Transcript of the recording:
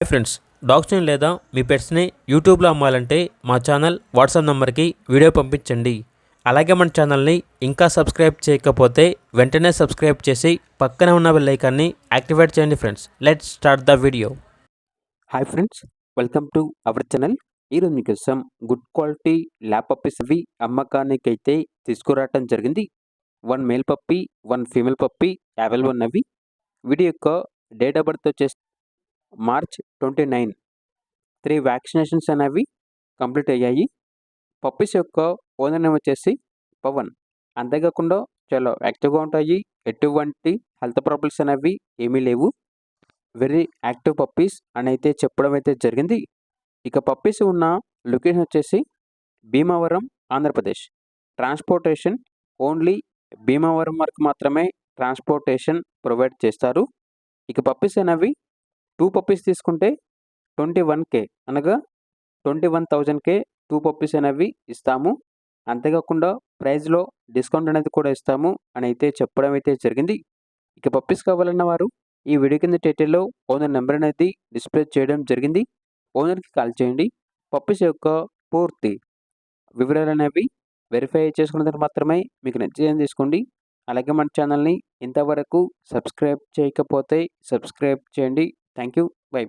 Friends, డాగ్స్ని లేదా మీ పెట్స్ని యూట్యూబ్లో అమ్మాలంటే మా ఛానల్ వాట్సాప్ నెంబర్కి వీడియో పంపించండి. అలాగే మన ఛానల్ని ఇంకా సబ్స్క్రైబ్ చేయకపోతే వెంటనే సబ్స్క్రైబ్ చేసి పక్కనే ఉన్న బెల్ ఐకాన్ని యాక్టివేట్ చేయండి. Friends, let's start the video. Hi friends, welcome to our channel. ఈరోజు మీకోసం గుడ్ క్వాలిటీ ల్యాబ్ పప్పీస్ అవి అమ్మకానికి అయితే తీసుకురావటం జరిగింది. 1 male puppy 1 female puppy available ఉన్నవి. వీడియో యొక్క డేట్ ఆఫ్ బర్త్ వచ్చేసి మార్చ్ 29. 3 వ్యాక్సినేషన్స్ అనేవి కంప్లీట్ అయ్యాయి. పప్పీస్ యొక్క ఓనర్ నేమ్ వచ్చేసి పవన్. అంతేకాకుండా చాలా యాక్టివ్గా ఉంటాయి. ఎటువంటి హెల్త్ ప్రాబ్లమ్స్ అనేవి ఏమీ లేవు. వెరీ యాక్టివ్ పప్పీస్ అని అయితే చెప్పడం అయితే జరిగింది. ఇక పప్పీస్ ఉన్న లొకేషన్ వచ్చేసి భీమవరం, ఆంధ్రప్రదేశ్. ట్రాన్స్పోర్టేషన్ ఓన్లీ భీమవరం వరకు మాత్రమే ట్రాన్స్పోర్టేషన్ ప్రొవైడ్ చేస్తారు. ఇక పప్పీస్ అనేవి 2 పప్పీస్ తీసుకుంటే 21K అనగా 21,000K 2 పప్పీస్ అనేవి ఇస్తాము. అంతేకాకుండా ప్రైస్లో డిస్కౌంట్ అనేది కూడా ఇస్తాము అని అయితే చెప్పడం అయితే జరిగింది. ఇక పప్పీస్ కావాలన్న వారు ఈ వీడియో కింద టైటిల్లో ఓనర్ నెంబర్ అనేది డిస్ప్లే చేయడం జరిగింది. ఓనర్కి కాల్ చేయండి. పప్పీస్ యొక్క పూర్తి వివరాలు అనేవి వెరిఫై చేసుకున్న తర్వాత మాత్రమే మీకు నచ్చేది తీసుకోండి. అలాగే మన ఛానల్ని ఇంతవరకు సబ్స్క్రైబ్ చేయకపోతే సబ్స్క్రైబ్ చేయండి. Thank you. బై.